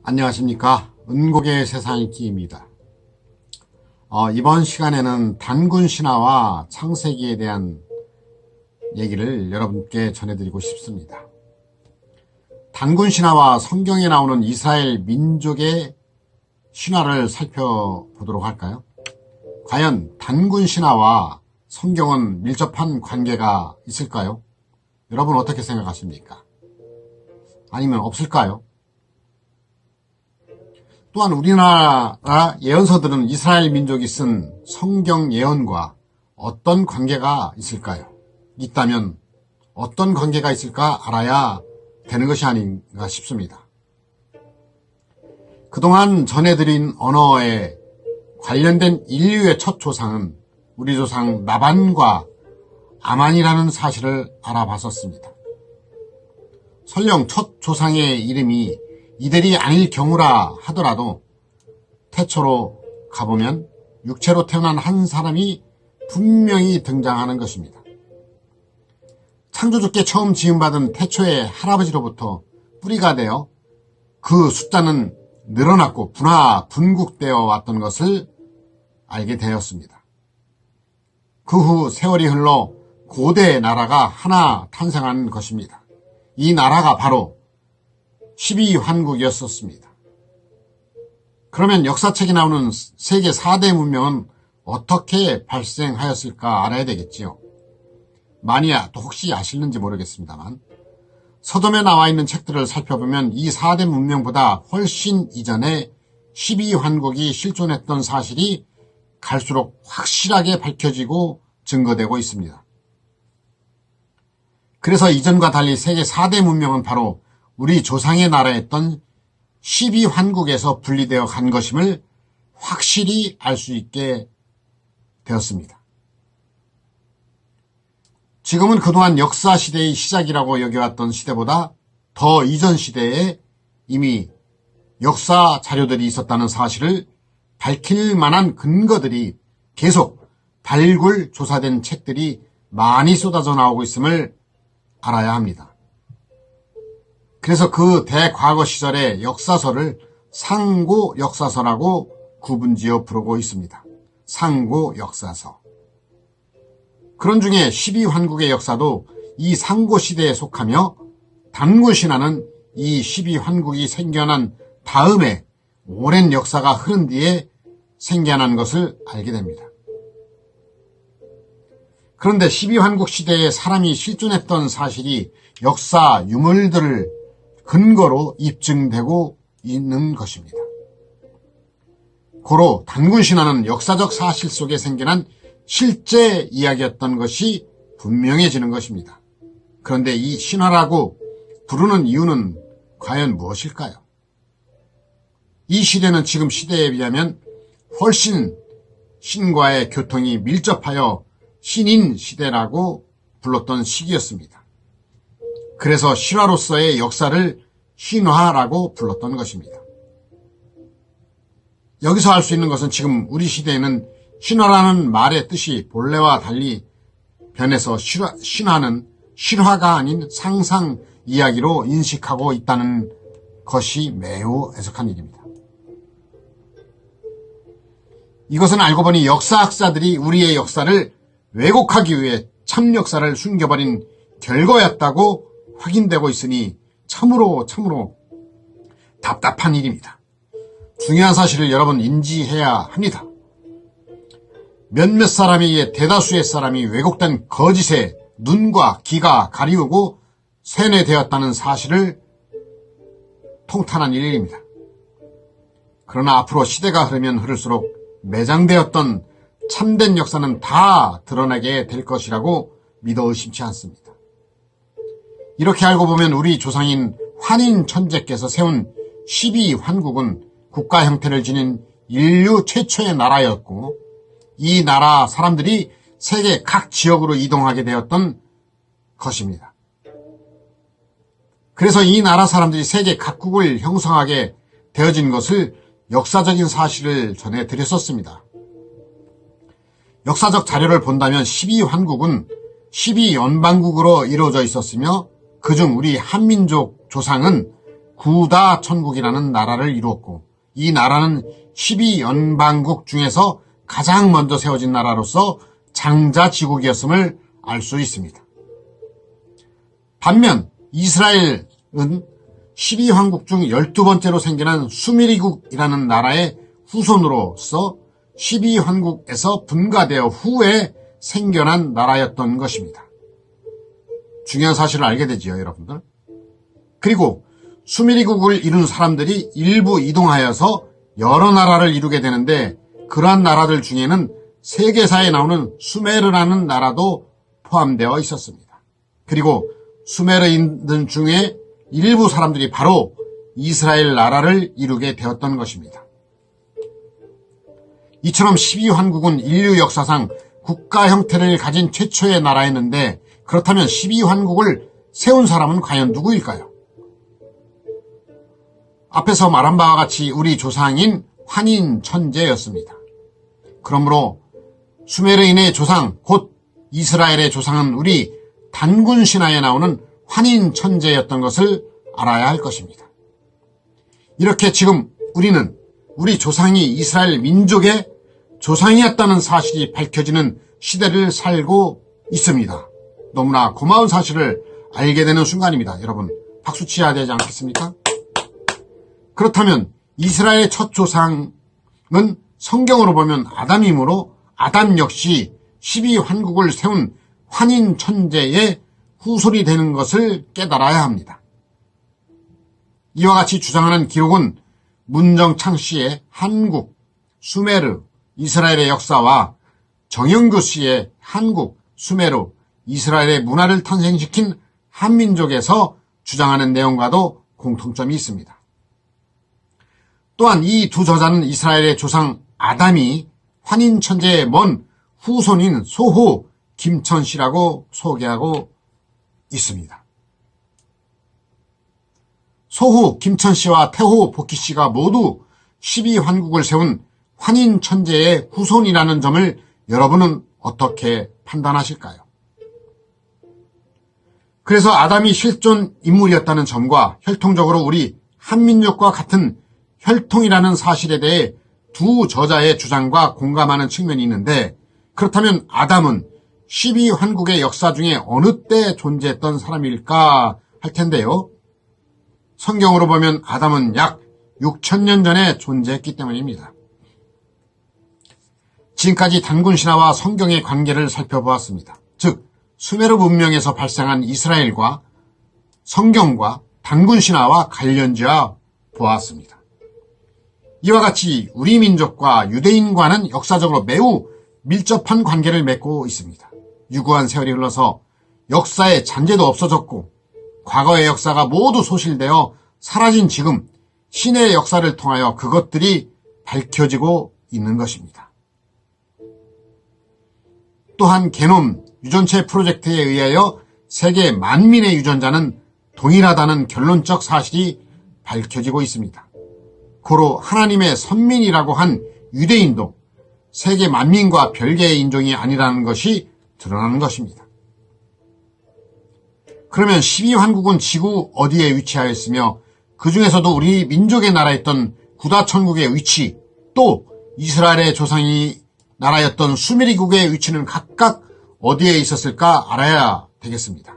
안녕하십니까. 은곡의 세상 읽기입니다. 이번 시간에는 단군 신화와 창세기에 대한 얘기를 여러분께 전해드리고 싶습니다. 단군 신화와 성경에 나오는 이스라엘 민족의 신화를 살펴보도록 할까요? 과연 단군 신화와 성경은 밀접한 관계가 있을까요? 여러분 어떻게 생각하십니까? 아니면 없을까요? 또한 우리나라 예언서들은 이스라엘 민족이 쓴 성경 예언과 어떤 관계가 있을까요? 있다면 어떤 관계가 있을까 알아야 되는 것이 아닌가 싶습니다. 그동안 전해드린 언어에 관련된 인류의 첫 조상은 우리 조상 나반과 아만이라는 사실을 알아봤었습니다. 설령 첫 조상의 이름이 이들이 아닐 경우라 하더라도 태초로 가보면 육체로 태어난 한 사람이 분명히 등장하는 것입니다. 창조주께 처음 지음받은 태초의 할아버지로부터 뿌리가 되어 그 숫자는 늘어났고 분화분국되어 왔던 것을 알게 되었습니다. 그 후 세월이 흘러 고대 나라가 하나 탄생한 것입니다. 이 나라가 바로 12환국이었었습니다. 그러면 역사책에 나오는 세계 4대 문명은 어떻게 발생하였을까 알아야 되겠지요. 만약 혹시 아실는지 모르겠습니다만 서점에 나와 있는 책들을 살펴보면 이 4대 문명보다 훨씬 이전에 12환국이 실존했던 사실이 갈수록 확실하게 밝혀지고 증거되고 있습니다. 그래서 이전과 달리 세계 4대 문명은 바로 우리 조상의 나라였던 12환국에서 분리되어 간 것임을 확실히 알 수 있게 되었습니다. 지금은 그동안 역사시대의 시작이라고 여겨왔던 시대보다 더 이전 시대에 이미 역사 자료들이 있었다는 사실을 밝힐 만한 근거들이 계속 발굴 조사된 책들이 많이 쏟아져 나오고 있음을 알아야 합니다. 그래서 그 대과거 시절의 역사서를 상고 역사서라고 구분지어 부르고 있습니다. 상고 역사서. 그런 중에 12환국의 역사도 이 상고 시대에 속하며 단군 신화는 이 12환국이 생겨난 다음에 오랜 역사가 흐른 뒤에 생겨난 것을 알게 됩니다. 그런데 12환국 시대에 사람이 실존했던 사실이 역사 유물들을 근거로 입증되고 있는 것입니다. 고로 단군 신화는 역사적 사실 속에 생겨난 실제 이야기였던 것이 분명해지는 것입니다. 그런데 이 신화라고 부르는 이유는 과연 무엇일까요? 이 시대는 지금 시대에 비하면 훨씬 신과의 교통이 밀접하여 신인 시대라고 불렀던 시기였습니다. 그래서 실화로서의 역사를 신화라고 불렀던 것입니다. 여기서 알 수 있는 것은 지금 우리 시대에는 신화라는 말의 뜻이 본래와 달리 변해서 신화는 실화가 아닌 상상 이야기로 인식하고 있다는 것이 매우 애석한 일입니다. 이것은 알고 보니 역사학자들이 우리의 역사를 왜곡하기 위해 참 역사를 숨겨버린 결과였다고 확인되고 있으니 참으로 답답한 일입니다. 중요한 사실을 여러분 인지해야 합니다. 몇몇 사람에 의해 대다수의 사람이 왜곡된 거짓에 눈과 귀가 가리우고 세뇌되었다는 사실을 통탄한 일입니다. 그러나 앞으로 시대가 흐르면 흐를수록 매장되었던 참된 역사는 다 드러나게 될 것이라고 믿어 의심치 않습니다. 이렇게 알고 보면 우리 조상인 환인 천재께서 세운 12환국은 국가 형태를 지닌 인류 최초의 나라였고 이 나라 사람들이 세계 각 지역으로 이동하게 되었던 것입니다. 그래서 이 나라 사람들이 세계 각국을 형성하게 되어진 것을 역사적인 사실을 전해드렸었습니다. 역사적 자료를 본다면 12환국은 12연방국으로 이루어져 있었으며 그중 우리 한민족 조상은 구다 천국이라는 나라를 이루었고 이 나라는 12연방국 중에서 가장 먼저 세워진 나라로서 장자지국이었음을 알 수 있습니다. 반면 이스라엘은 12황국 중 12번째로 생겨난 수메르국이라는 나라의 후손으로서 12황국에서 분가되어 후에 생겨난 나라였던 것입니다. 중요한 사실을 알게 되지요, 여러분들. 그리고 수메르국을 이룬 사람들이 일부 이동하여서 여러 나라를 이루게 되는데 그러한 나라들 중에는 세계사에 나오는 수메르라는 나라도 포함되어 있었습니다. 그리고 수메르인들 중에 일부 사람들이 바로 이스라엘 나라를 이루게 되었던 것입니다. 이처럼 12환국은 인류 역사상 국가 형태를 가진 최초의 나라였는데 그렇다면 12환국을 세운 사람은 과연 누구일까요? 앞에서 말한 바와 같이 우리 조상인 환인천재였습니다. 그러므로 수메르인의 조상 곧 이스라엘의 조상은 우리 단군 신화에 나오는 환인천재였던 것을 알아야 할 것입니다. 이렇게 지금 우리는 우리 조상이 이스라엘 민족의 조상이었다는 사실이 밝혀지는 시대를 살고 있습니다. 너무나 고마운 사실을 알게 되는 순간입니다. 여러분 박수 치셔야 되지 않겠습니까? 그렇다면 이스라엘의 첫 조상은 성경으로 보면 아담이므로 아담 역시 12환국을 세운 환인천재의 후손이 되는 것을 깨달아야 합니다. 이와 같이 주장하는 기록은 문정창 씨의 한국, 수메르, 이스라엘의 역사와 정영규 씨의 한국, 수메르, 이스라엘의 문화를 탄생시킨 한민족에서 주장하는 내용과도 공통점이 있습니다. 또한 이 두 저자는 이스라엘의 조상 아담이 환인천재의 먼 후손인 소호 김천 씨라고 소개하고 있습니다. 소호 김천 씨와 태호 복희 씨가 모두 12환국을 세운 환인천재의 후손이라는 점을 여러분은 어떻게 판단하실까요? 그래서 아담이 실존 인물이었다는 점과 혈통적으로 우리 한민족과 같은 혈통이라는 사실에 대해 두 저자의 주장과 공감하는 측면이 있는데 그렇다면 아담은 12환국의 역사 중에 어느 때 존재했던 사람일까 할 텐데요. 성경으로 보면 아담은 약 6,000년 전에 존재했기 때문입니다. 지금까지 단군 신화와 성경의 관계를 살펴보았습니다. 즉 수메르 문명에서 발생한 이스라엘과 성경과 단군 신화와 관련지어 보았습니다. 이와 같이 우리 민족과 유대인과는 역사적으로 매우 밀접한 관계를 맺고 있습니다. 유구한 세월이 흘러서 역사의 잔재도 없어졌고 과거의 역사가 모두 소실되어 사라진 지금 신의 역사를 통하여 그것들이 밝혀지고 있는 것입니다. 또한 게놈 유전체 프로젝트에 의하여 세계 만민의 유전자는 동일하다는 결론적 사실이 밝혀지고 있습니다. 고로 하나님의 선민이라고 한 유대인도 세계 만민과 별개의 인종이 아니라는 것이 드러나는 것입니다. 그러면 12환국은 지구 어디에 위치하여 있으며 그 중에서도 우리 민족의 나라였던 구다천국의 위치 또 이스라엘의 조상이 나라였던 수메르국의 위치는 각각 어디에 있었을까 알아야 되겠습니다.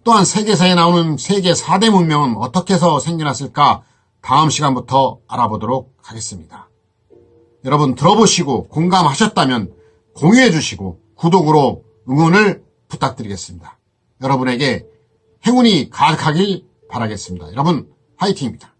또한 세계사에 나오는 세계 4대 문명은 어떻게 해서 생겨났을까 다음 시간부터 알아보도록 하겠습니다. 여러분 들어보시고 공감하셨다면 공유해 주시고 구독으로 응원을 부탁드리겠습니다. 여러분에게 행운이 가득하길 바라겠습니다. 여러분 화이팅입니다.